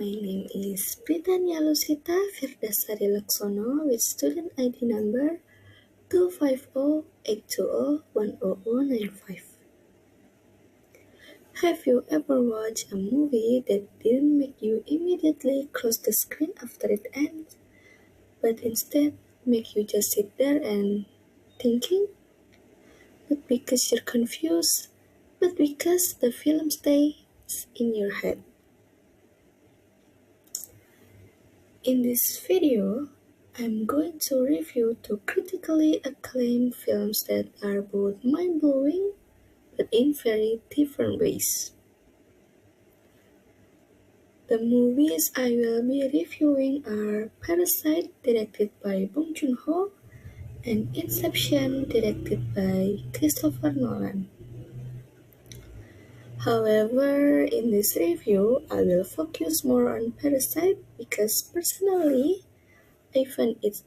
My name is Britania Lusita Firdasari Leksono with student ID number 250-820-10095. Have you ever watched a movie that didn't make you immediately close the screen after it ends, but instead make you just sit there and thinking? Not because you're confused, but because the film stays in your head. In this video, I'm going to review two critically acclaimed films that are both mind-blowing but in very different ways. The movies I will be reviewing are Parasite, directed by Bong Joon-ho, and Inception, directed by Christopher Nolan. However, in this review, I will focus more on Parasite because personally, I find its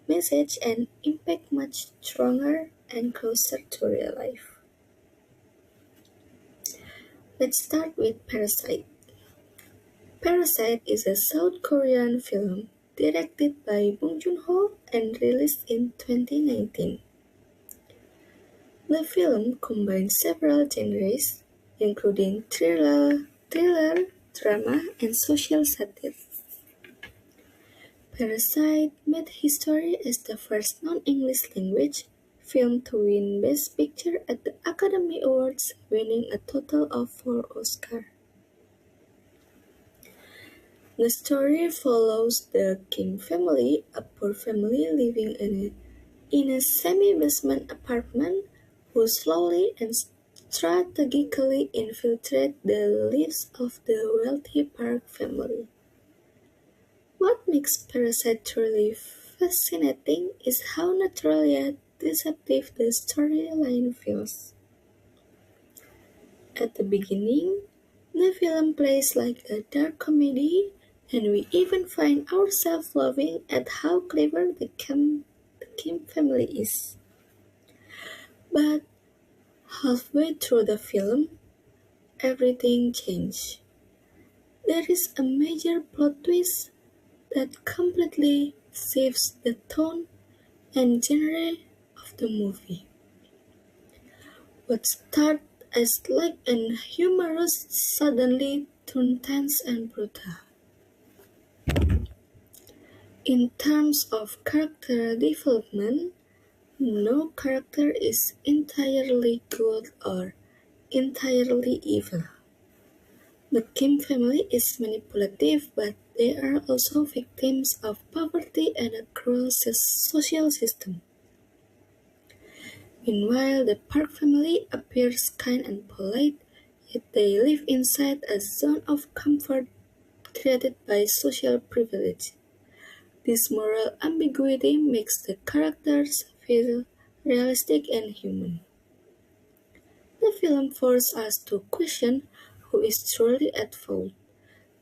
message and impact much stronger and closer to real life. Let's start with Parasite. Parasite is a South Korean film directed by Bong Joon-ho and released in 2019. The film combines several genres, including thriller, drama, and social satire. Parasite made history as the first non-English language film to win Best Picture at the Academy Awards, winning a total of 4 Oscars. The story follows the Kim family, a poor family living in a semi-basement apartment, who slowly and strategically infiltrate the lives of the wealthy Park family. What makes Parasite truly fascinating is how natural yet deceptive the storyline feels. At the beginning, the film plays like a dark comedy, and we even find ourselves laughing at how clever the Kim family is. But halfway through the film, everything changes. There is a major plot twist that completely shifts the tone and genre of the movie. What started as light and humorous suddenly turned tense and brutal. In terms of character development, no character is entirely good or entirely evil. The Kim family is manipulative, but they are also victims of poverty and a cruel social system. Meanwhile, the Park family appears kind and polite, yet they live inside a zone of comfort created by social privilege. This moral ambiguity makes the characters feel realistic and human. The film forces us to question who is truly at fault,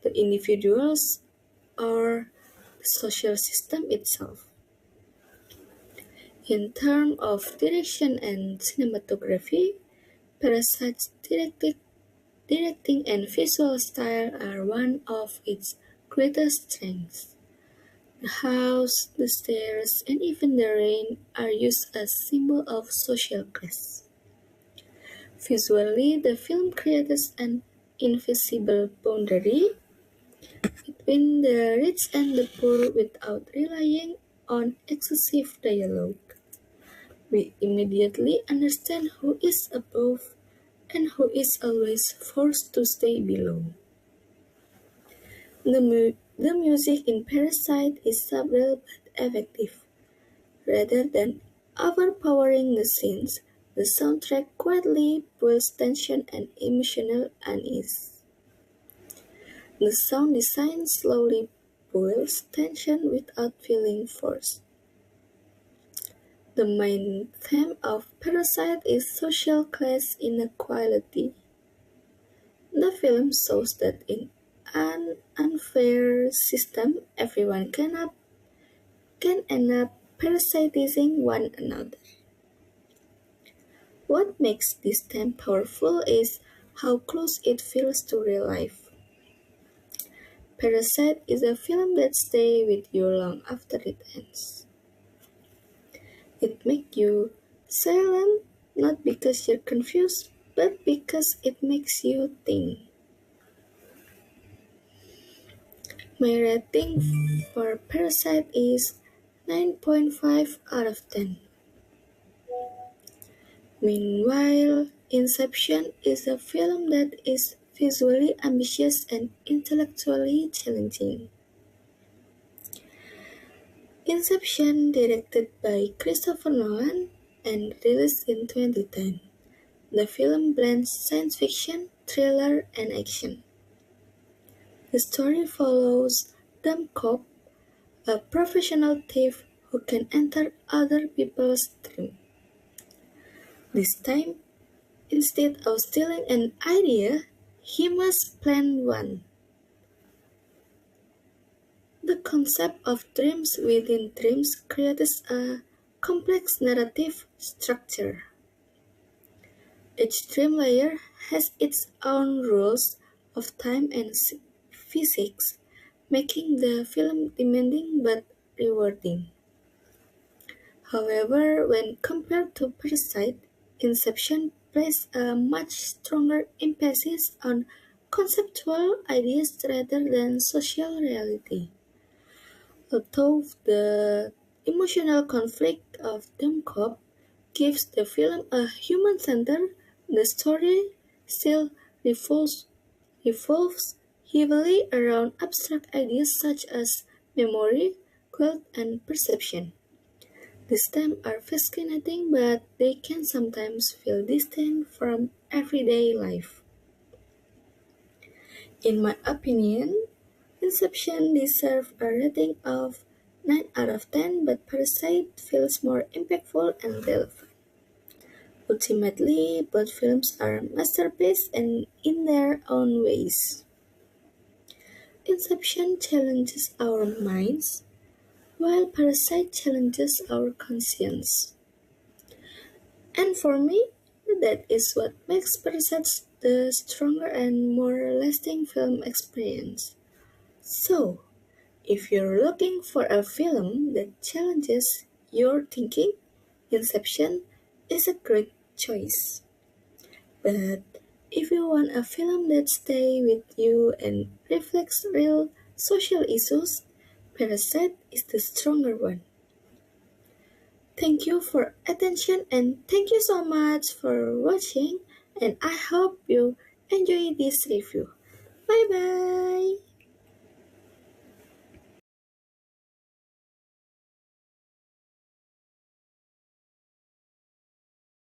the individuals or the social system itself. In terms of direction and cinematography, Parasite's directing and visual style are one of its greatest strengths. The house, the stairs, and even the rain are used as symbols of social class. Visually, the film creates an invisible boundary between the rich and the poor without relying on excessive dialogue. We immediately understand who is above and who is always forced to stay below. The music in Parasite is subtle but effective. Rather than overpowering the scenes, the soundtrack quietly builds tension and emotional unease. The sound design slowly builds tension without feeling forced. The main theme of Parasite is social class inequality. The film shows that in an unfair system, everyone can end up parasitizing one another. What makes this theme powerful is how close it feels to real life. Parasite is a film that stays with you long after it ends. It makes you silent not because you're confused, but because it makes you think. My rating for Parasite is 9.5 out of 10. Meanwhile, Inception is a film that is visually ambitious and intellectually challenging. Inception, directed by Christopher Nolan and released in 2010. The film blends science fiction, thriller, and action. The story follows Dumb Cop, a professional thief who can enter other people's dreams. This time, instead of stealing an idea, he must plan one. The concept of dreams within dreams creates a complex narrative structure. Each dream layer has its own rules of time and physics, making the film demanding but rewarding. However, when compared to Parasite, Inception places a much stronger emphasis on conceptual ideas rather than social reality. Although the emotional conflict of Dummkopf gives the film a human center, the story still revolves, revolves heavily around abstract ideas such as memory, guilt, and perception. These themes are fascinating, but they can sometimes feel distant from everyday life. In my opinion, Inception deserves a rating of 9 out of 10, but Parasite feels more impactful and relevant. Ultimately, both films are masterpieces and in their own ways. Inception challenges our minds, while Parasite challenges our conscience. And for me, that is what makes Parasite the stronger and more lasting film experience. So, if you're looking for a film that challenges your thinking, Inception is a great choice. But if you want a film that stays with you and reflects real social issues, Parasite is the stronger one. Thank you for attention and thank you so much for watching and I hope you enjoy this review. Bye bye.